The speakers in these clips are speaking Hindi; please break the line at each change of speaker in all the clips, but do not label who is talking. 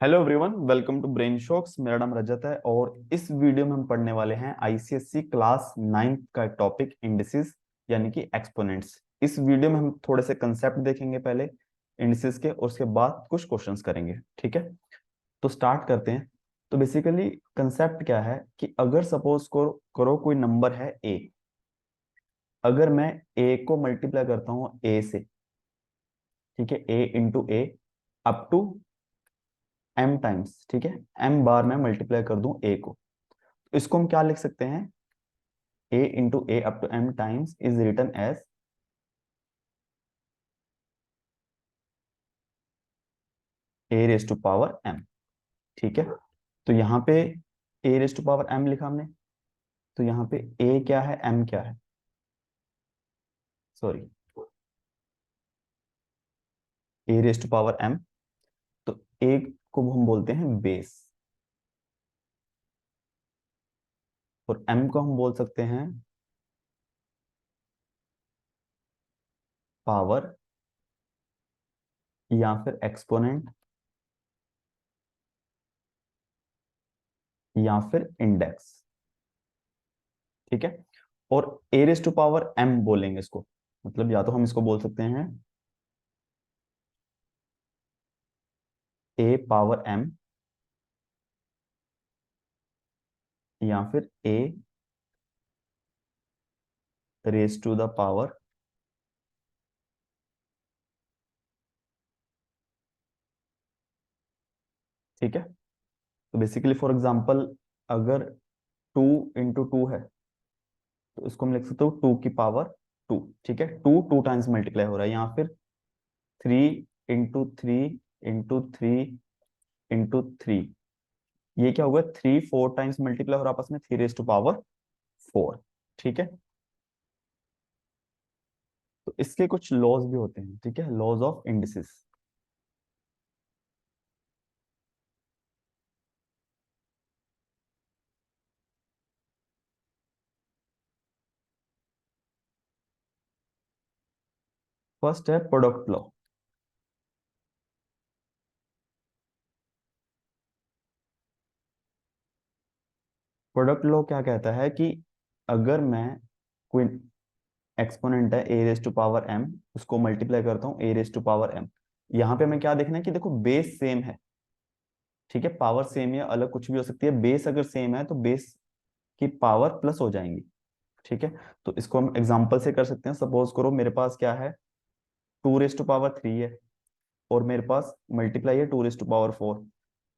Hello everyone, welcome to brain shocks. मेरा नाम रजत है और इस वीडियो में हम पढ़ने वाले हैं आईसीएससी क्लास 9th का टॉपिक इंडिसेस यानी कि एक्सपोनेंट्स। इस वीडियो में हम थोड़े से कंसेप्ट देखेंगे पहले इंडिसेस के, और उसके बाद कुछ क्वेश्चंस करेंगे। ठीक है, तो स्टार्ट करते हैं। तो बेसिकली कंसेप्ट क्या है कि अगर सपोज करो कोई नंबर है ए। अगर मैं ए को मल्टीप्लाई करता हूँ ए से, ठीक है, A into A up to M times, ठीक है, एम बार में मल्टीप्लाई कर दूं ए को, तो इसको हम क्या लिख सकते हैं? A into A up to M times is written as A raise to power M. ठीक है, तो यहाँ पे A raise to power M लिखा हमने, तो यहाँ पे ए क्या है, एम क्या है, sorry, a raise to power M. तो ए को हम बोलते हैं बेस, और एम को हम बोल सकते हैं पावर, या फिर एक्सपोनेंट, या फिर इंडेक्स। ठीक है, और ए रेस टू पावर एम बोलेंगे इसको, मतलब या तो हम इसको बोल सकते हैं ए पावर एम, या फिर ए रेस टू द पावर ठीक है। तो बेसिकली फॉर एग्जांपल, अगर टू इंटू टू है तो इसको हम लिख सकते हो टू की पावर टू। ठीक है, टू टू टाइम्स मल्टीप्लाई हो रहा है, या फिर three into three into three into three, ये क्या होगा, थ्री फोर टाइम्स मल्टीप्लाई हो रहा है आपस में, three raise to power four. ठीक है, तो इसके कुछ लॉज भी होते हैं, ठीक है, लॉज ऑफ इंडिसेस। फर्स्ट है प्रोडक्ट लॉ। प्रोडक्ट लॉ क्या कहता है कि अगर मैं कोई एक्सपोनेंट है ए रेस टू पावर एम, उसको मल्टीप्लाई करता हूँ A raise to power M, यहाँ पे हमें क्या देखना है कि देखो बेस सेम है। ठीक है, पावर सेम या अलग कुछ भी हो सकती है, बेस अगर सेम है तो बेस की पावर प्लस हो जाएंगी। ठीक है, तो इसको हम एग्जांपल से कर सकते हैं। सपोज करो मेरे पास क्या है, two raise to power three है, और मेरे पास मल्टीप्लाई है two raise to power four.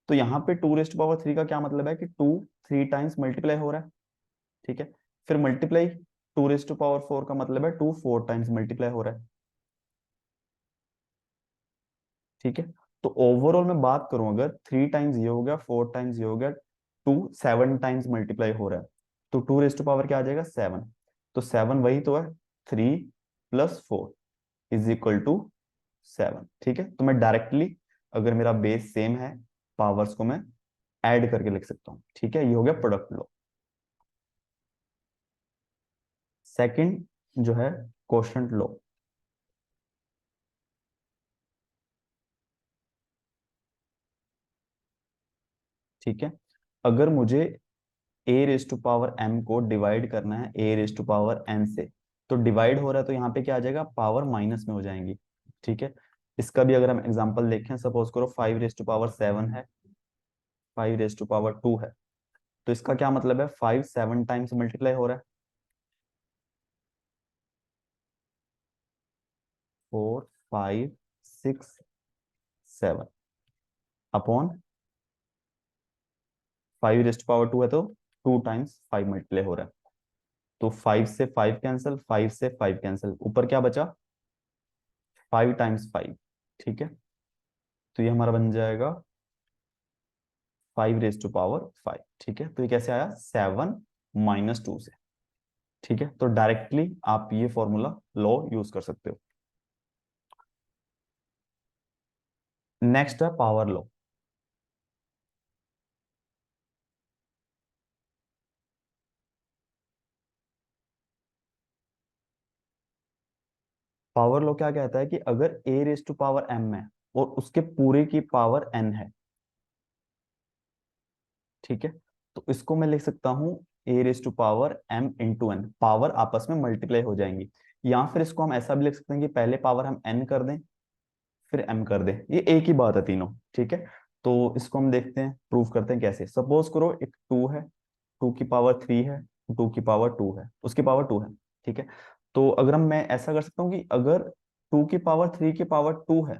तो यहाँ पे two raise to power three का क्या मतलब है कि टू थ्री टाइम्स मल्टीप्लाई हो रहा है। ठीक है, फिर multiply two raise to power four का मतलब है टू फोर टाइम्स मल्टीप्लाई हो रहा है। ठीक है, तो ओवरऑल मैं बात करूं, अगर थ्री टाइम्स ये हो गया, फोर टाइम्स ये हो गया, टू सेवन टाइम्स मल्टीप्लाई हो रहा है, तो टू रेस टू पावर क्या आ जाएगा, सेवन। तो सेवन वही तो है, three plus four is equal to seven. ठीक है, तो मैं डायरेक्टली, अगर मेरा बेस सेम है, पावर्स को मैं ऐड करके लिख सकता हूँ। ठीक है, ये हो गया प्रोडक्ट लॉ। सेकंड जो है कोशंट लॉ। ठीक है, अगर मुझे ए रेस टू पावर एम को डिवाइड करना है ए रेस टू पावर एन से, तो डिवाइड हो रहा है तो यहाँ पे क्या आ जाएगा, पावर माइनस में हो जाएंगी। ठीक है, इसका भी अगर हम एग्जांपल देखें, सपोज करो five raise to power seven है, five raise to power two है, तो इसका क्या मतलब है, फाइव सेवन टाइम्स मल्टीप्लाई हो रहा है, four five six seven upon five raise to power two है, तो टू टाइम्स फाइव मल्टीप्लाई हो रहा है। तो फाइव से फाइव कैंसिल, फाइव से फाइव कैंसिल, ऊपर क्या बचा, फाइव टाइम्स फाइव। ठीक है, तो ये हमारा बन जाएगा five raise to power five. ठीक है, तो ये कैसे आया, सेवन माइनस टू से। ठीक है, तो डायरेक्टली आप ये फॉर्मूला लॉ यूज कर सकते हो। नेक्स्ट है पावर लॉ। पावर लॉ क्या कहता है कि अगर ए रेस टू पावर एम है और उसके पूरे की पावर एन है, ठीक है, तो इसको मैं लिख सकता हूँ A raise to power m into N, power आपस में मल्टीप्लाई हो जाएंगी। या फिर इसको हम ऐसा भी लिख सकते हैं कि पहले पावर हम n कर दें फिर m कर दें, ये एक ही बात है तीनों। ठीक है, तो इसको हम देखते हैं, प्रूव करते हैं कैसे। सपोज करो एक 2 है, 2 की पावर 3 है, 2 की पावर 2 है, उसकी पावर 2 है। ठीक है, तो अगर मैं ऐसा कर सकता हूँ कि अगर 2 की पावर 3 की पावर 2 है,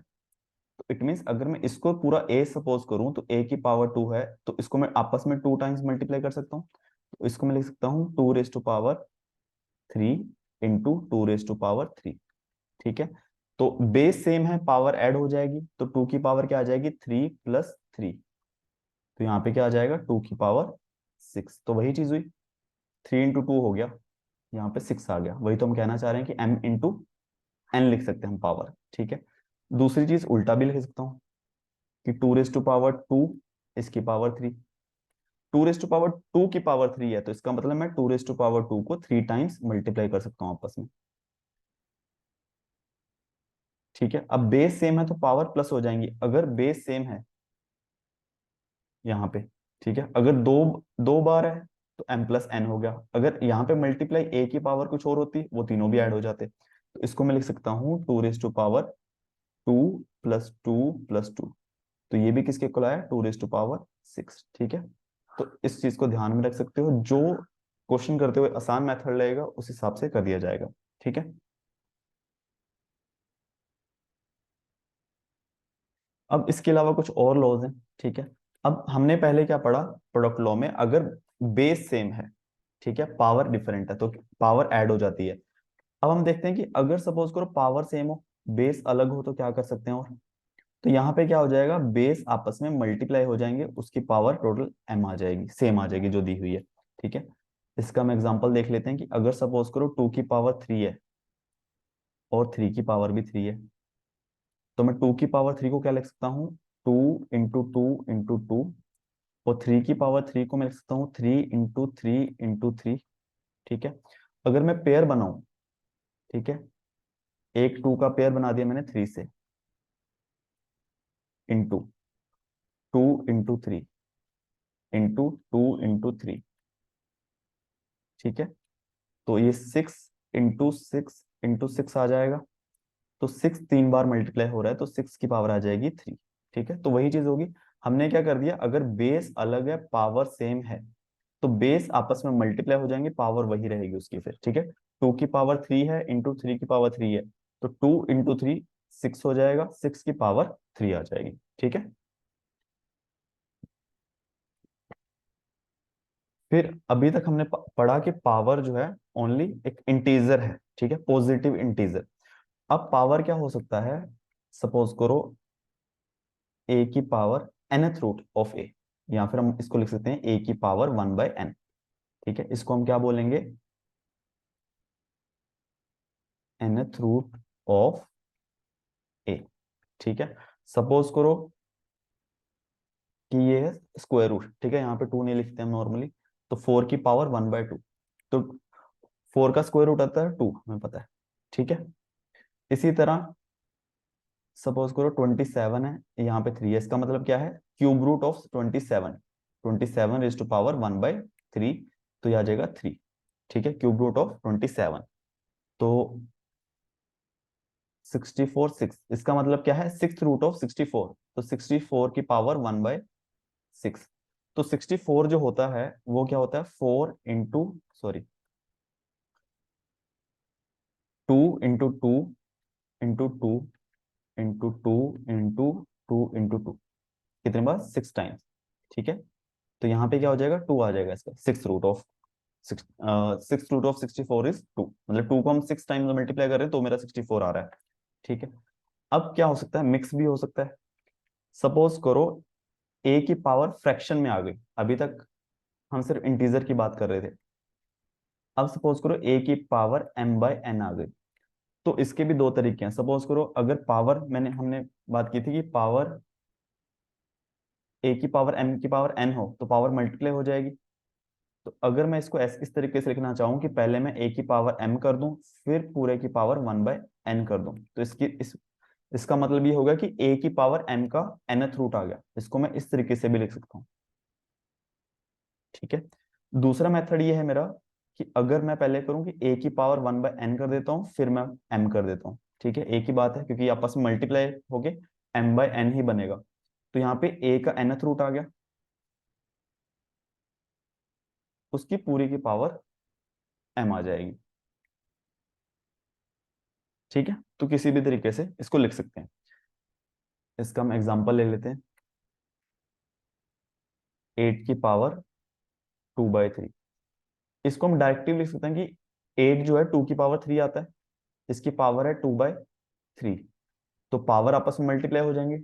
तो इट मीन्स अगर मैं इसको पूरा a सपोज करूं तो a की पावर 2 है, तो इसको मैं आपस में 2 टाइम्स मल्टीप्लाई कर सकता हूँ। तो इसको मैं लिख सकता हूँ 2 raise to power 3 into 2 raise to power 3। ठीक है, तो बेस सेम है, पावर ऐड हो जाएगी, तो 2 की पावर क्या आ जाएगी 3 प्लस 3, तो यहाँ पे क्या आ जाएगा 2 की पावर 6। तो वही चीज हुई, 3 इंटू 2 हो गया, यहाँ पे 6 आ गया। वही तो हम कहना चाह रहे हैं कि m इंटू एन लिख सकते हैं हम पावर। ठीक है, दूसरी चीज उल्टा भी लिख सकता हूँ कि 2 रेस टू पावर 2 इसकी पावर 3। 2 रेस टू पावर 2 की पावर 3 है, तो इसका मतलब मैं 2 रेस टू पावर 2 को 3 टाइम्स मल्टीप्लाई कर सकता हूँ आपस में। ठीक है, अब बेस सेम है तो पावर प्लस हो जाएंगी, अगर बेस सेम है यहाँ पे। ठीक है, अगर दो दो बार है तो m प्लस एन हो गया, अगर यहाँ पे मल्टीप्लाई a की पावर कुछ और होती वो तीनों भी ऐड हो जाते। तो इसको मैं लिख सकता हूँ 2 raise to power 2 plus 2 plus 2, तो ये भी किसके इक्वल आया 2 रेस टू पावर 6। ठीक है, तो इस चीज को ध्यान में रख सकते हो, जो क्वेश्चन करते हुए आसान मेथड लगेगा उस हिसाब से कर दिया जाएगा। ठीक है, अब इसके अलावा कुछ और लॉज हैं। ठीक है, अब हमने पहले क्या पढ़ा, प्रोडक्ट लॉ में अगर बेस सेम है, ठीक है, पावर डिफरेंट है, तो पावर ऐड हो जाती है। अब हम देखते हैं कि अगर सपोज करो पावर सेम हो बेस अलग हो तो क्या कर सकते हैं। और तो यहाँ पे क्या हो जाएगा, बेस आपस में मल्टीप्लाई हो जाएंगे, उसकी पावर टोटल m आ जाएगी, सेम आ जाएगी जो दी हुई है। ठीक है, इसका हम एग्जांपल देख लेते हैं कि अगर सपोज करो 2 की पावर 3 है और 3 की पावर भी 3 है, तो मैं 2 की पावर 3 को क्या लिख सकता हूँ 2 इंटू 2 इंटू 2, और 3 की पावर 3 को मैं लिख सकता हूँ 3 इंटू 3 इंटू 3। ठीक है, अगर मैं पेयर बनाऊं, ठीक है, एक 2 का पेयर बना दिया मैंने 3 से, इंटू 2 इंटू 3 इंटू 2 इंटू 3। ठीक है, तो ये 6 इंटू 6 आ जाएगा, तो 6 3 बार मल्टीप्लाई हो रहा है, तो 6 की पावर आ जाएगी 3। ठीक है, तो वही चीज होगी, हमने क्या कर दिया, अगर बेस अलग है पावर सेम है, तो बेस आपस में मल्टीप्लाई हो जाएंगे, पावर वही रहेगी उसकी फिर। ठीक है, 2 की पावर 3 है इंटू 3 की पावर 3 है, तो 2 इंटू 3 6 हो जाएगा, 6 की पावर 3 आ जाएगी। ठीक है, फिर अभी तक हमने पढ़ा कि पावर जो है ओनली एक इंटीजर है, ठीक है, पॉजिटिव इंटीजर। अब पावर क्या हो सकता है, सपोज करो ए की पावर nth रूट ऑफ ए, या फिर हम इसको लिख सकते हैं ए की पावर 1/n। ठीक है, इसको हम क्या बोलेंगे, nth रूट ऑफ ए। ठीक है, सपोज करो कि ये है स्क्वायर रूट, ठीक है, यहाँ पे 2 नहीं लिखते हम नॉर्मली, तो 4 की पावर 1/2, तो 4 का स्क्वायर रूट आता है 2, हमें पता है। ठीक है, इसी तरह सपोज करो 27 है, यहाँ पे 3 है, इसका मतलब क्या है cube root of 27, 27 raise to power 1/3, तो ये आ जाएगा 3। ठीक है, क्यूब रूट ऑफ 27, तो 64 6, इसका मतलब क्या है 6th रूट ऑफ 64, तो 64 की पावर 1/6। तो 64 जो होता है वो क्या होता है 4 into, sorry, 2 into 2 into 2 into 2 into 2, कितने बार 6 टाइम्स। ठीक है, तो यहाँ पे क्या हो जाएगा 2 आ जाएगा इसका, 6 रूट ऑफ 64 इज 2, मतलब 2 को हम 6 टाइम्स मल्टीप्लाई कर रहे हैं तो मेरा 64 आ रहा है। ठीक है, अब क्या हो सकता है, मिक्स भी हो सकता है। सपोज करो ए की पावर फ्रैक्शन में आ गई, अभी तक हम सिर्फ इंटीजर की बात कर रहे थे, अब सपोज करो ए की पावर m/n आ गई। तो इसके भी दो तरीके हैं, सपोज करो अगर पावर हमने बात की थी कि पावर ए की पावर m की पावर n हो तो पावर मल्टीप्लाई हो जाएगी। तो अगर मैं इसको इस तरीके से लिखना चाहूँ कि पहले मैं a की पावर m कर दूं फिर पूरे की पावर 1/n कर दूं, तो इसका मतलब ये होगा कि a की पावर m का nth रूट आ गया, इसको मैं इस तरीके से भी लिख सकता हूँ। ठीक है। दूसरा मेथड ये है मेरा कि अगर मैं पहले करूं कि a की पावर 1/n कर देता हूं, फिर मैं m कर देता हूं। ठीक है, एक ही बात है क्योंकि आपस में मल्टीप्लाई होके m/n ही बनेगा। तो यहाँ पे a का nth रूट आ गया, उसकी पूरी की पावर m आ जाएगी। ठीक है, तो किसी भी तरीके से इसको लिख सकते हैं। इसका हम एग्जांपल ले लेते हैं, 8 की पावर 2/3। इसको हम डायरेक्टली लिख सकते हैं कि 8 जो है 2 की पावर 3 आता है, इसकी पावर है 2/3, तो पावर आपस में मल्टीप्लाई हो जाएंगे।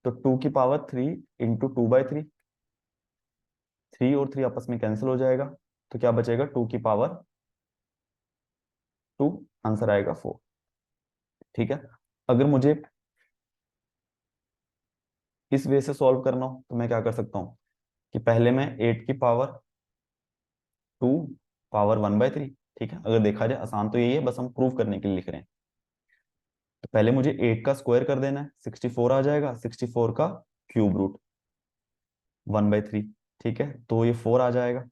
तो 2 की पावर 3 इंटू 2/3, 3 और 3 आपस में कैंसिल हो जाएगा, तो क्या बचेगा 2 की पावर 2, आंसर आएगा 4। ठीक है, अगर मुझे इस वे से सॉल्व करना हो तो मैं क्या कर सकता हूँ कि पहले मैं 8 की पावर 2 पावर 1/3, ठीक है, अगर देखा जाए आसान तो यही है, बस हम प्रूव करने के लिए लिख रहे हैं। तो पहले मुझे 8 का स्क्वायर कर देना है, 64 आ जाएगा, 64 का क्यूब रूट 1/3। ठीक है, तो ये 4 आ जाएगा।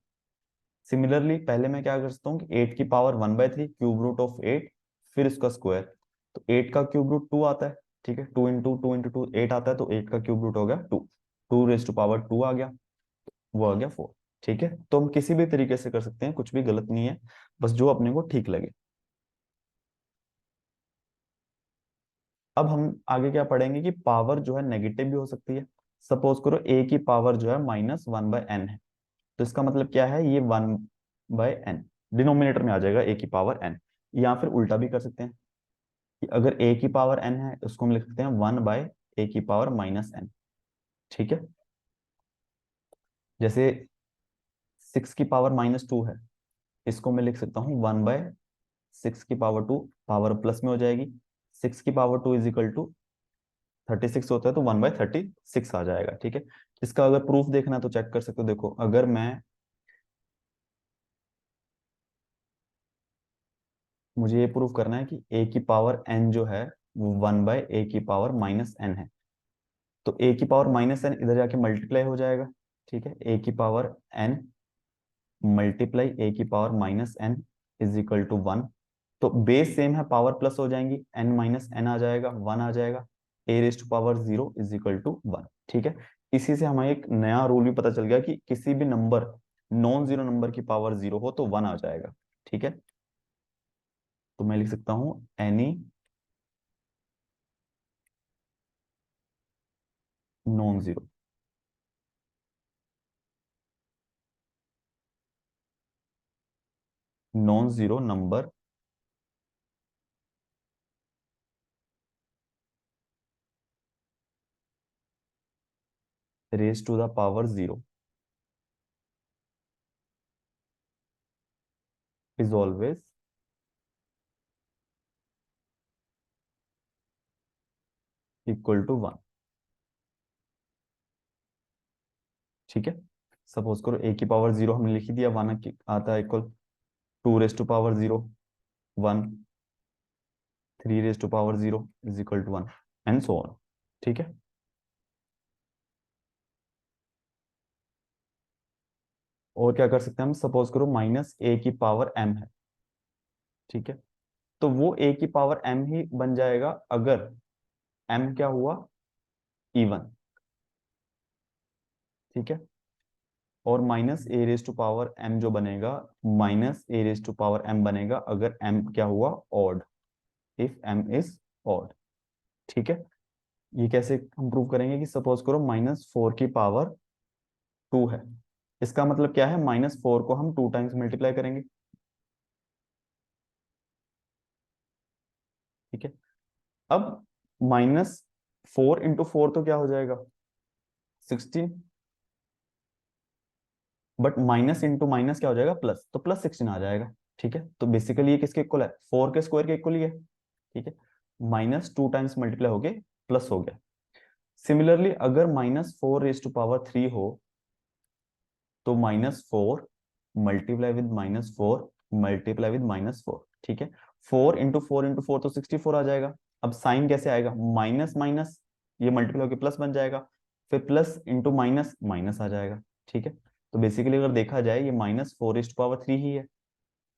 सिमिलरली पहले मैं क्या कर सकता हूँ कि 8 की पावर 1/3 क्यूब रूट ऑफ 8, फिर इसका स्क्वायर। तो 8 का क्यूब रूट 2 आता है, ठीक है, 2 इंटू 8 आता है, तो 8 का क्यूब रूट हो गया 2, 2 रेज़ टू पावर 2 आ गया, वो आ गया 4। ठीक है, तो हम किसी भी तरीके से कर सकते हैं, कुछ भी गलत नहीं है, बस जो अपने को ठीक लगे। अब हम आगे क्या पढ़ेंगे कि पावर जो है नेगेटिव भी हो सकती है। सपोज करो a की पावर जो है -1/n है, तो इसका मतलब क्या है, ये 1/n डिनोमिनेटर में आ जाएगा a की पावर n। या फिर उल्टा भी कर सकते हैं कि अगर a की पावर n है, उसको हम लिख सकते हैं 1/a की पावर -n। ठीक है, जैसे 6 की पावर -2 है, इसको मैं लिख सकता हूँ 1/6 की पावर 2, पावर प्लस में हो जाएगी, 6 की पावर 2 इज इक्वल टू 36 होता है, तो 1/36 आ जाएगा। ठीक है, इसका अगर प्रूफ देखना है तो चेक कर सकते हो। देखो, अगर मैं मुझे ये प्रूफ करना है कि a की पावर n जो है वो 1/a की पावर -n है, तो a की पावर -n इधर जाके मल्टीप्लाई हो जाएगा। ठीक है, a की पावर n मल्टीप्लाई a की power -n is equal to 1। तो बेस सेम है, पावर प्लस हो जाएंगी, n - n आ जाएगा, 1 आ जाएगा, a⁻0 इज इक्वल टू 1। ठीक है, इसी से हमें एक नया रूल भी पता चल गया कि किसी भी नंबर, नॉन जीरो नंबर की पावर 0 हो तो 1 आ जाएगा। ठीक है, तो मैं लिख सकता हूं any non zero, non zero number raise to the power 0 is always equal to 1। ठीक है, सपोज करो a की पावर 0 हमने लिख ही दिया, 1 आता है equal 2 raise to power 0 1, 3 raise to power 0 is equal to 1, and so on. ठीक है, और क्या कर सकते हैं हम, सपोज करो -a की पावर m है। ठीक है, तो वो a की पावर m ही बन जाएगा अगर m क्या हुआ, इवन। ठीक है, और -a⁻m जो बनेगा, -a⁻m बनेगा अगर m क्या हुआ, odd, if m is odd. ठीक है, ये कैसे हम प्रूव करेंगे कि सपोज करो -4 की पावर 2 है, इसका मतलब क्या है, -4 को हम 2 टाइम्स मल्टीप्लाई करेंगे। ठीक है, अब -4 इंटू 4 तो क्या हो जाएगा, 16, बट माइनस इंटू माइनस क्या हो जाएगा, प्लस, तो +16 आ जाएगा। ठीक है, तो बेसिकली ये किसके इक्वल है, 4 के स्क्वायर के इक्वल ही है। ठीक है, -2 टाइम्स मल्टीप्लाई हो गए, प्लस हो गया। सिमिलरली अगर -4 रेज टू पावर 3 हो, तो -4 मल्टीप्लाई विद -4 मल्टीप्लाई विद -4। ठीक है, 4 इंटू 4 तो 64 आ जाएगा। अब साइन कैसे आएगा, माइनस माइनस, ये मल्टीप्लाई होकर प्लस बन जाएगा, फिर प्लस इंटू माइनस माइनस आ जाएगा। ठीक है, तो बेसिकली अगर देखा जाए ये -4⁻³ ही है।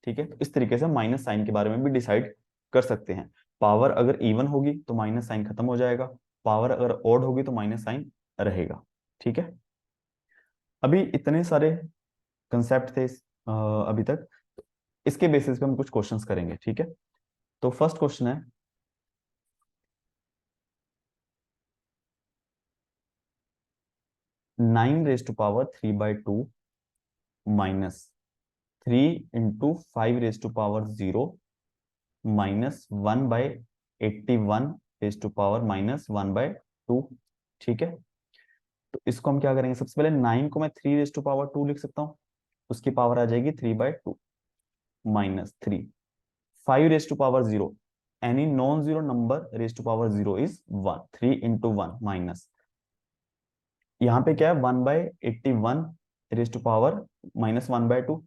ठीक है, तो इस तरीके से माइनस साइन के बारे में भी डिसाइड कर सकते हैं। पावर अगर इवन होगी तो माइनस साइन खत्म हो जाएगा, पावर अगर ऑड होगी तो माइनस साइन रहेगा। ठीक है, अभी इतने सारे कंसेप्ट थे अभी तक, इसके बेसिस पे हम कुछ क्वेश्चंस करेंगे। ठीक है, तो फर्स्ट क्वेश्चन है, 9⁻³ माइनस 3 × 5⁻0 माइनस 1/81⁻²। ठीक है, तो इसको हम क्या करेंगे, सबसे पहले 9 को मैं 3⁻² लिख सकता हूँ, उसकी पावर आ जाएगी 3/2 minus 3 5⁻0, any non zero number raised to power 0 is 1, 3 × 1 minus, यहाँ पे क्या है 1/81 raised to power -1/2।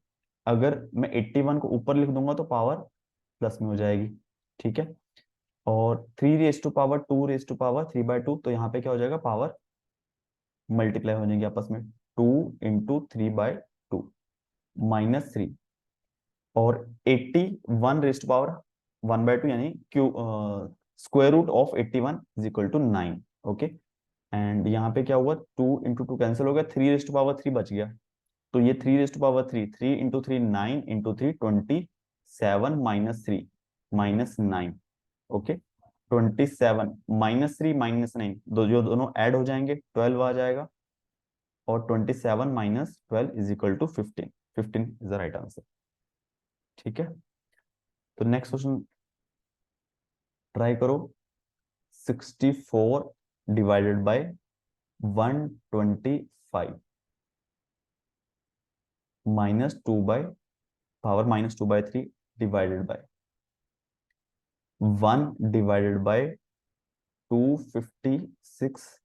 अगर मैं 81 को ऊपर लिख दूंगा तो पावर प्लस में हो जाएगी। ठीक है, और 3⁻²raised to power 3/2, तो यहाँ पे क्या हो जाएगा, पावर मल्टीप्लाई हो जाएंगे आपस में, 2 × 3/2 -3, और 81 raised to power 1/2 यानी क्यू square root of 81 is equal to 9। Okay, and यहाँ पे क्या हुआ, 2 × 2 कैंसिल हो गया, 3⁻³ बच गया, तो ये 3⁻3, 3 × 3 9 × 3 27 -3 -9। ओके, 27 -3 -9 जो दोनों ऐड हो जाएंगे 12 आ जाएगा, और 27 - 12 is equal to 15। 15 is the right answer. ठीक है, तो नेक्स्ट क्वेश्चन ट्राई करो, 64 divided by 125 -2/3 divided by 1 divided by 256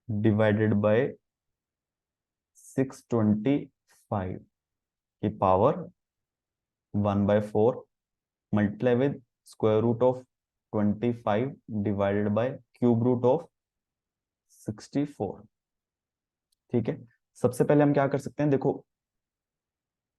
divided by 625 की power 1/4 multiply with square root of 25 divided by cube root of 64। ठीक है, सबसे पहले हम क्या कर सकते हैं, देखो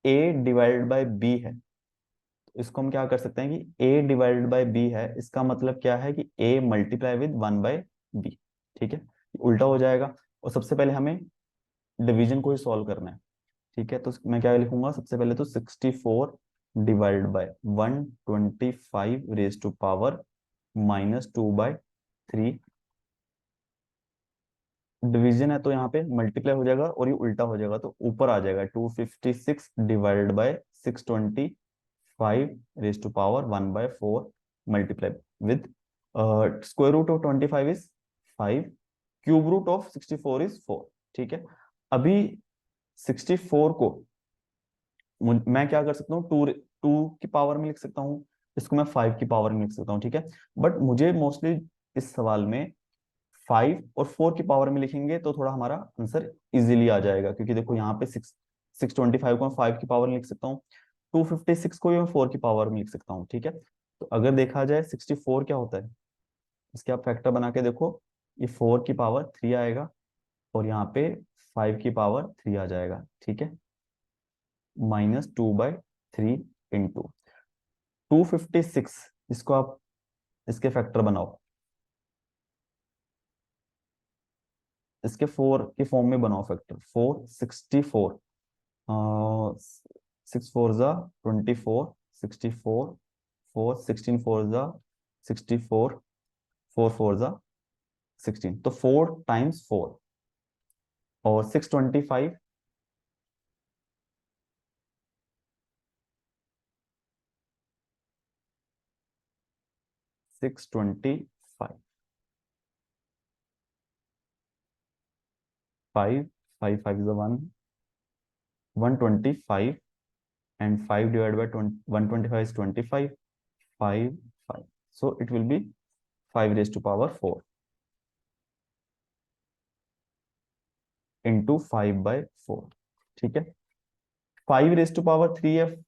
a डिवाइडेड बाय b है, तो इसको हम क्या कर सकते हैं कि a डिवाइडेड बाय b है, इसका मतलब क्या है कि a मल्टीप्लाई विद 1/b। ठीक है, उल्टा हो जाएगा, और सबसे पहले हमें डिवीजन को ही सॉल्व करना है। ठीक है, तो मैं क्या लिखूंगा, सबसे पहले तो 64 divided by 125 raise to power -2/3, division है तो यहाँ पे मल्टीप्लाई हो जाएगा और ये उल्टा हो जाएगा, तो ऊपर आ जाएगा 256 divided by 625 raise to power 1/4 multiply with square root of 25 is 5, cube root of 64 is 4। ठीक है, अभी 64 को मैं क्या कर सकता हूँ, टू टू की पावर में लिख सकता हूँ, इसको मैं 5 की पावर में लिख सकता हूँ। ठीक है, बट मुझे मोस्टली इस सवाल में 5 और 4 की पावर में लिखेंगे तो थोड़ा हमारा आंसर इजीली आ जाएगा, क्योंकि देखो यहाँ पे 625 को मैं 5 की पावर में लिख सकता हूँ, 256 को भी मैं 4 की पावर में लिख सकता हूँ। ठीक है, तो अगर देखा जाए 64 क्या होता है, इसके आप फैक्टर बना के देखो, ये 4 की पावर 3 आएगा, और यहाँ पे 5 की पावर 3 आ जाएगा। ठीक है, -2/3 इंटू 256, इसको आप इसके फैक्टर बनाओ, इसके 4 के फॉर्म में बनाओ फैक्टर, 464, 6 4 ज़ा 24, 64 4 16 4 ज़ा 64, 4 4 ज़ा 16, तो 4 टाइम्स 4, और 625 625 5 5 5 is a 1 125, and 5 divided by 125 is 25, 5 5, so it will be 5 raised to power 4 into 5/4। ठीक है, 5 raised to power 3 है,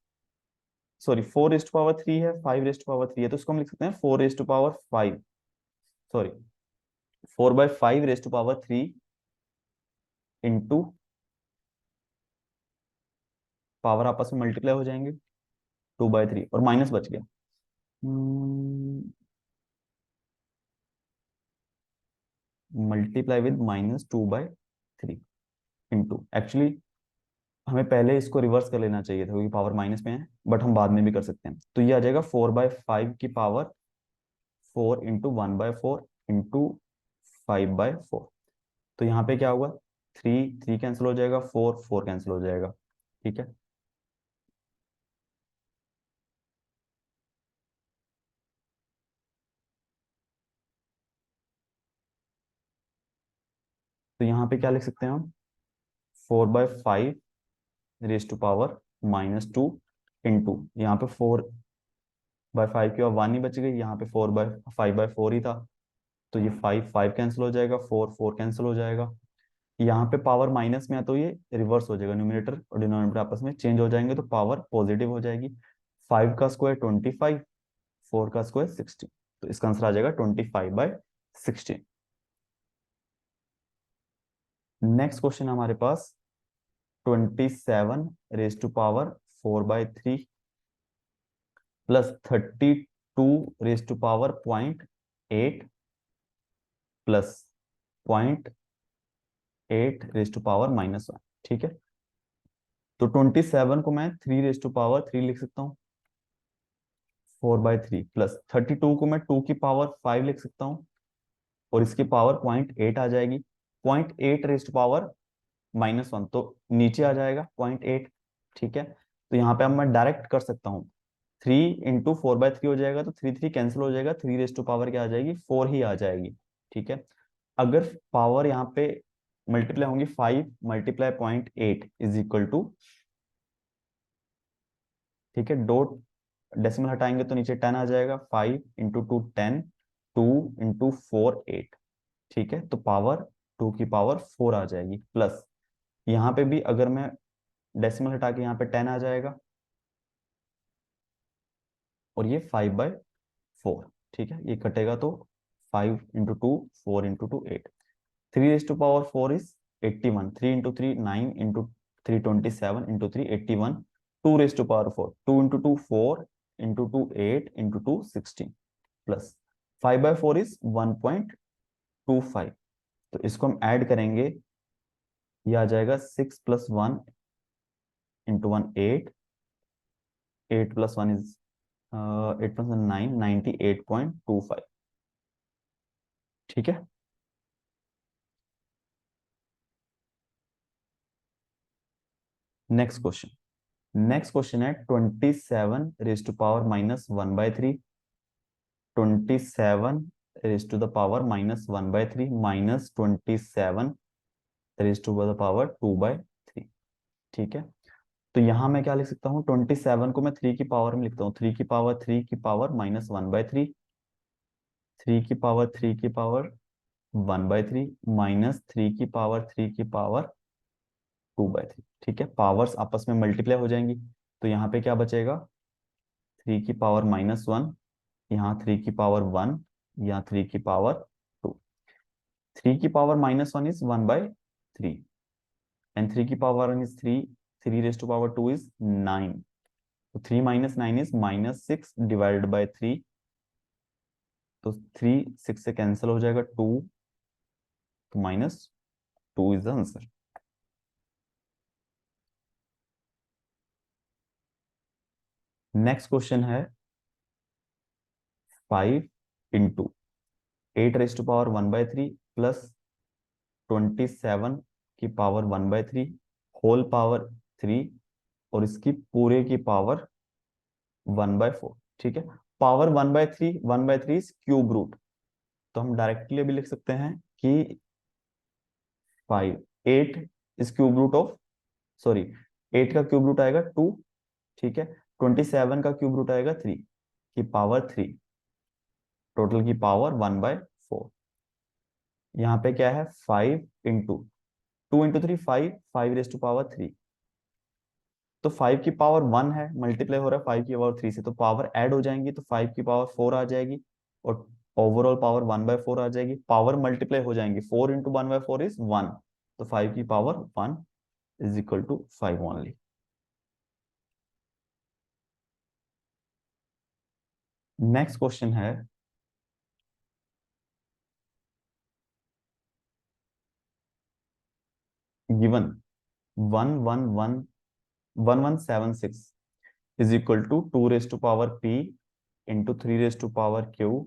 सॉरी 4 raised to power 3 है, 5 raised to power 3 है, तो इसको हम लिख सकते हैं 4 raised to power 5, sorry 4/5 raised to power 3 into power आपस में मल्टीप्लाई हो जाएंगे 2/3 और माइनस बच गया। मल्टीप्लाई विद -2/3 इंटू, एक्चुअली हमें पहले इसको रिवर्स कर लेना चाहिए था क्योंकि पावर माइनस में है, बट हम बाद में भी कर सकते हैं। तो ये आ जाएगा 4/5 की पावर 4 इंटू 1/4 इंटू 5/4। तो यहाँ पे क्या होगा, 3 3 कैंसिल हो जाएगा, 4 4 कैंसिल हो जाएगा। ठीक है, तो यहाँ पे क्या लिख सकते हैं हम, 4/5 रेज टू पावर -2 इंटू, यहाँ पे 4/5 की और 1 ही बच गई, यहाँ पे 5/4 ही था। तो ये 5 5 कैंसिल हो जाएगा, 4 4 कैंसिल हो जाएगा। यहाँ पे पावर माइनस में है तो ये रिवर्स हो जाएगा, न्यूमरेटर और डिनोमिनेटर आपस में चेंज हो जाएंगे तो पावर पॉजिटिव हो जाएगी। 5 का स्क्वायर 25, 4 का स्क्वायर 60, तो इसका आंसर आ जाएगा 25/60। नेक्स्ट क्वेश्चन हमारे पास 27 raise to power 4/3 plus 32 raise to power 0.8 plus 0.8 raise to power -1। ठीक है, तो 27 को मैं 3 रेज टू पावर 3 लिख सकता हूँ, 4/3 प्लस 32 को मैं 2 की पावर 5 लिख सकता हूँ, और इसकी पावर 0.8 आ जाएगी। 0.8 रेज टू पावर -1 तो नीचे आ जाएगा 0.8। ठीक है, तो यहाँ पे अब मैं डायरेक्ट कर सकता हूँ, 3 इंटू 4/3 हो जाएगा, तो 3 3 कैंसिल हो जाएगा, 3 रेज टू पावर क्या आ जाएगी, 4 ही आ जाएगी। ठीक है, अगर पावर यहाँ पे मल्टीप्लाई होंगी, 5 मल्टीप्लाई 0.8 इज इक्वल टू, ठीक है, डॉट डेसिमल हटाएंगे तो नीचे 10 आ जाएगा, 5 इंटू 2 10, 2 इंटू 4 8। ठीक है, तो पावर 2 की पावर 4 आ जाएगी, प्लस यहाँ पे भी अगर मैं डेसिमल हटा के यहाँ पे 10 आ जाएगा, और ये 5/4। ठीक है, ये कटेगा तो 5 into 2 4 into 2 8, 3 raise to power 4 is 81, 3 into 3 9 into 3 27 into 3 81, 2 raise to power 4, 2 into 2 4 into 2 8 into 2 16, plus 5/4 is 1.25। तो इसको हम ऐड करेंगे, ये आ जाएगा 6 plus 1 into 1 8, 8 plus 1 is 8 plus 9 98.25। ठीक है, नेक्स्ट क्वेश्चन, नेक्स्ट क्वेश्चन है 27 raise to power -1/3, 27 raise to the power -1/3 -27 raise to the power 2/3। ठीक है, तो यहां मैं क्या लिख सकता हूँ, 27 को मैं 3 की पावर में लिखता हूँ, 3 की पावर 3 की पावर -1/3, 3 की पावर 3 की पावर 1/3 -3 की पावर 3 की पावर 2/3। ठीक है, पावर्स आपस में मल्टीप्लाई हो जाएंगी, तो यहाँ पे क्या बचेगा, 3 की पावर -1, यहाँ 3 की पावर 1, यहाँ 3 की पावर 2। 3 की पावर -1 इज 1/3 एंड 3 की power 1 is 3, 3 raise to power 2 is 9, तो 3 - 9 इज -6 डिवाइडेड बाय 3, तो 3 6 से कैंसिल हो जाएगा, 2 तो -2 is the answer. Next question है 5 into 8 raise to power 1/3 plus 27 की पावर 1/3 होल पावर 3, और इसकी पूरे की पावर 1/4। ठीक है, पावर 1/3, 1/3 इज क्यूब रूट, तो हम डायरेक्टली भी लिख सकते हैं कि 5 8 is cube root of, sorry 8 का क्यूब रूट आएगा 2। ठीक है, 27 का क्यूब रूट आएगा 3 की पावर 3, टोटल की पावर 1/4। यहाँ पे क्या है, 5 into 2 into 3 5, 5 raise to power 3, तो 5 की पावर 1 है, मल्टीप्लाई हो रहा है 5 की पावर 3 से, तो पावर ऐड हो जाएंगी, तो 5 की पावर 4 आ जाएगी, और ओवरऑल पावर 1/4 आ जाएगी। पावर मल्टीप्लाई हो जाएंगी, 4 इंटू 1/4 इज 1, तो 5 की power 1 is equal to 5 only. Next question है given 1176 is equal to 2 raise to power p into 3 raise to power q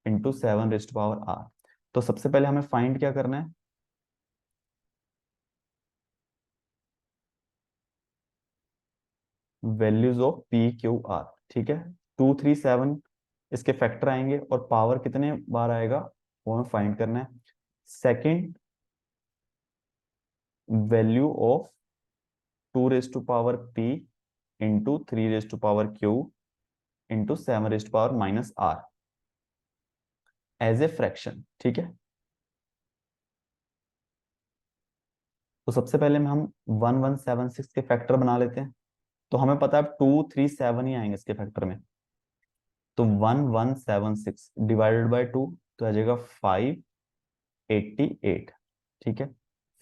into 7 raise to power r। तो सबसे पहले हमें फाइंड क्या करना है, values of p q r। ठीक है, 2 3 7 इसके फैक्टर आएंगे और पावर कितने बार आएगा वो हमें फाइंड करना है। Second, value of 2 raise to power p into 3 raise to power q into 7 raise to power minus r as a fraction. ठीक है, तो सबसे पहले में हम 1176 के फैक्टर बना लेते हैं। तो हमें पता है 237 ही आएंगे इसके फैक्टर में। तो 1176 डिवाइडेड बाय 2 तो आ जाएगा 588। ठीक है,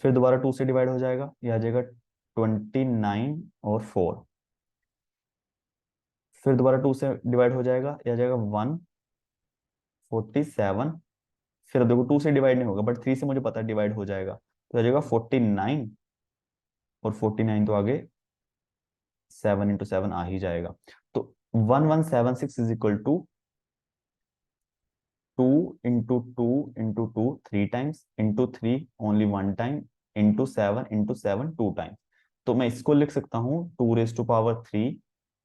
फिर दोबारा 2 से डिवाइड हो जाएगा, ये आ जाएगा 29 और 4। फिर दोबारा 2 से डिवाइड हो जाएगा, ये आ जाएगा 147। फिर देखो 2 से डिवाइड नहीं होगा बट 3 से मुझे पता है डिवाइड हो जाएगा, तो आ जाएगा 49। और 49 तो आगे 7 इंटू 7 आ ही जाएगा। तो 1176 is equal to 2 into 2 into 2 3 times into 3 only 1 time into 7 2 times. तो मैं इसको लिख सकता हूँ 2 raise to power 3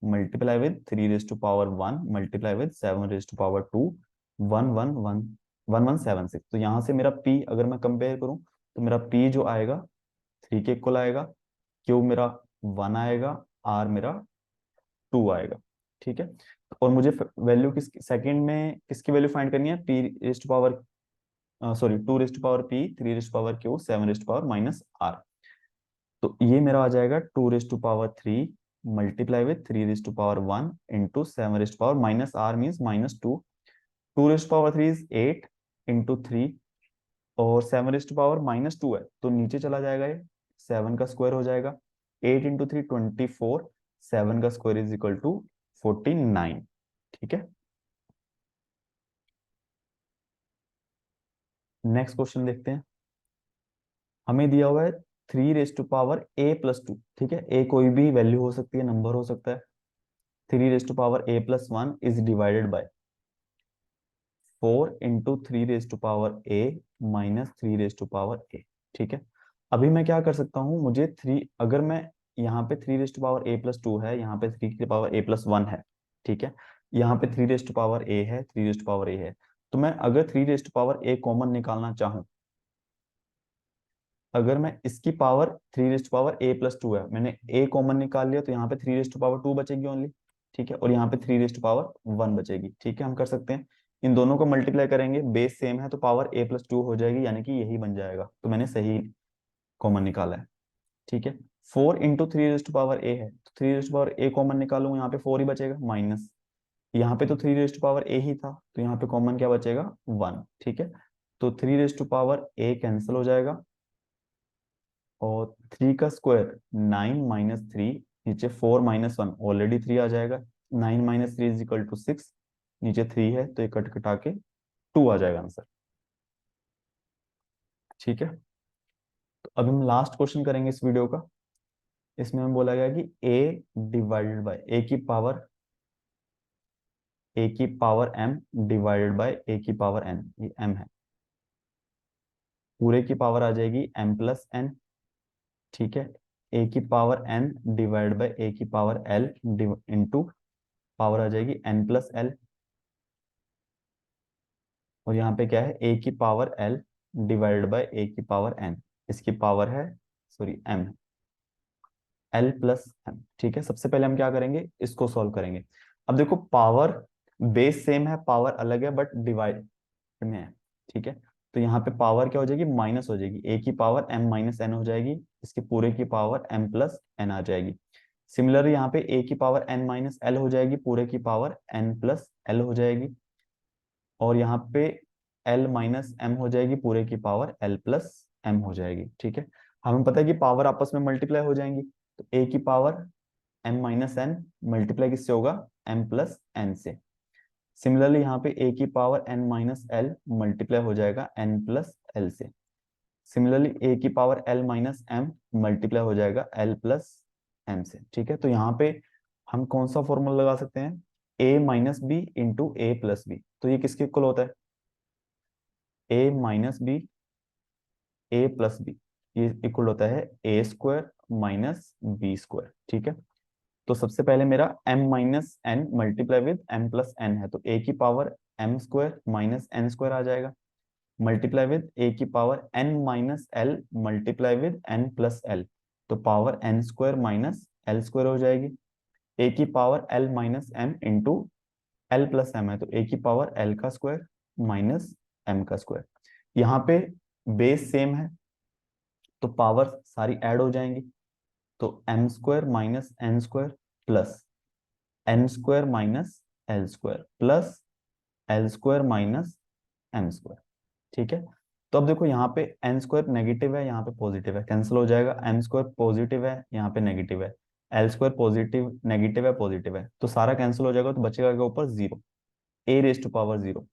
multiply with 3 raise to power 1 multiply with 7 raise to power 2 1176। तो यहाँ से मेरा p अगर मैं कंपेयर करूँ तो मेरा p जो आएगा 3 के इक्वल आएगा, q मेरा 1 आएगा, r मेरा 2 आएगा। ठीक है, और मुझे वैल्यू किस सेकंड में किसकी वैल्यू फाइंड करनी है, p raise to power sorry 2 raise to power p 3 raise to power q 7 raise to power minus r। तो ये मेरा आ जाएगा 2 raise to power 3 multiply with 3 raise to power 1 into 7 raise to power minus r means -2। 2 raise to power 3 is 8 into 3 और 7 रेज टू पावर -2 है तो नीचे चला जाएगा, ये 7 का स्क्वायर हो जाएगा। 8 इंटू 3 24, 7 का स्क्वायर इज इक्वल टू 49। ठीक है, नेक्स्ट क्वेश्चन देखते हैं। हमें दिया हुआ है 3 raise to power a plus 2। ठीक है, a कोई भी वैल्यू हो सकती है, नंबर हो सकता है। 3 raise to power a plus 1 is divided by 4 into 3 raise to power a minus 3 raise to power a। ठीक है, अभी मैं क्या कर सकता हूँ, मुझे 3 अगर मैं यहाँ पे 3 raise to power a plus 2 है, यहाँ पे 3 की पावर a प्लस 1 है। ठीक है, यहाँ पे 3 रेज टू पावर a है, 3 रेज टू पावर a है। तो मैं अगर 3 raise to power a common निकालना चाहूँ, अगर मैं इसकी power 3 raise to power a plus 2 है, मैंने a कॉमन निकाल लिया तो यहाँ पे 3 रेज टू पावर 2 बचेगी ओनली। ठीक है, और यहाँ पे 3 रेज टू पावर 1 बचेगी। ठीक है, हम कर सकते हैं, इन दोनों को मल्टीप्लाई करेंगे, बेस सेम है तो पावर a प्लस 2 हो जाएगी, यानी कि यही बन जाएगा। तो मैंने सही कॉमन निकाला है। ठीक है, 4 into 3 raise to power a है तो 3 raise to power a common निकालूंगा, यहाँ पे 4 ही बचेगा माइनस, यहाँ पे तो 3 रेज टू पावर a ही था तो यहाँ पे कॉमन क्या बचेगा 1। ठीक है, तो 3 raise to power a cancel हो जाएगा और 3 का स्क्वायर 9 माइनस 3, नीचे 4 माइनस 1 ऑलरेडी 3 आ जाएगा। 9 माइनस 3 इज इक्वल टू 6, नीचे 3 है तो ये कट कटा के 2 आ जाएगा आंसर। ठीक है, तो अभी हम लास्ट क्वेश्चन करेंगे इस वीडियो का। इसमें हमें बोला गया कि a डिवाइडेड बाय a की power m divided by a की पावर n, ये m है, पूरे की पावर आ जाएगी m प्लस n। ठीक है, a की power n divide by a की पावर l इंटू पावर आ जाएगी n प्लस l। और यहाँ पे क्या है, a की power l divided by a की पावर n, इसकी पावर है sorry m, l plus m। ठीक है, सबसे पहले हम क्या करेंगे, इसको सॉल्व करेंगे। अब देखो पावर बेस सेम है, पावर अलग है बट डिवाइड में है। ठीक है, तो यहाँ पे पावर क्या हो जाएगी, माइनस हो जाएगी, a की पावर m माइनस n हो जाएगी, इसके पूरे की पावर m प्लस n आ जाएगी। सिमिलरली यहाँ पे a की पावर n माइनस l हो जाएगी, पूरे की पावर n प्लस l हो जाएगी। और यहाँ पे l माइनस m हो जाएगी, पूरे की पावर l प्लस एम हो जाएगी। ठीक है, हमें पता है कि पावर आपस में मल्टीप्लाई हो जाएंगी, तो ए की power m minus N multiply किससे होगा, एम प्लस एन से। सिमिलरली यहाँ पे ए की power n minus L multiply हो जाएगा एन प्लस एल से। सिमिलरली ए की power l minus m multiply हो जाएगा एल प्लस एम से। ठीक है, तो यहाँ पे हम कौन सा फॉर्मूला लगा सकते हैं, A minus B into A plus B, तो ये किसके इक्वल होता है, A minus B A plus B, ये इक्वल होता है A square minus B square. ठीक है, तो सबसे पहले मेरा m minus N multiply with m plus N है, तो a की power m square minus N square आ जाएगा, मल्टीप्लाई विद a की power n minus L multiply with n plus L, तो power n square minus l square हो जाएगी। a की power l minus m into l plus m है, तो a की पावर l का स्क्वायर माइनस m का स्क्वायर। यहाँ पे बेस सेम है तो पावर सारी ऐड हो जाएंगी, तो m square minus N square plus n square minus l square plus l square minus m square. ठीक है, तो अब देखो यहाँ पे एन स्क्वायर नेगेटिव है, यहाँ पे पॉजिटिव है, कैंसिल हो जाएगा, एम स्क्वायर पॉजिटिव है, यहाँ पे नेगेटिव है, एल स्क्वायर पॉजिटिव नेगेटिव है पॉजिटिव है, तो सारा कैंसिल हो जाएगा, तो बचेगा के ऊपर zero, A raise to power zero,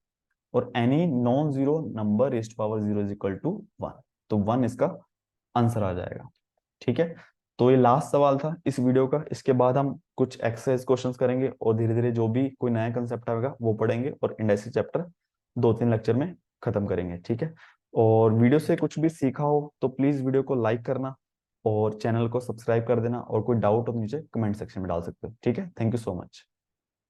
और any non zero number raise to power zero is equal to one, तो वन इसका आंसर आ जाएगा। ठीक है, तो ये लास्ट सवाल था इस वीडियो का, इसके बाद हम कुछ एक्सरसाइज क्वेश्चंस करेंगे और धीरे धीरे जो भी कोई नया कंसेप्ट आएगा वो पढ़ेंगे और इंडेक्स चैप्टर 2-3 लेक्चर में खत्म करेंगे। ठीक है, और वीडियो से कुछ भी सीखा हो तो प्लीज वीडियो को लाइक करना और चैनल को सब्सक्राइब कर देना, और कोई डाउट हो तो नीचे कमेंट सेक्शन में डाल सकते हो। ठीक है, थैंक यू सो मच।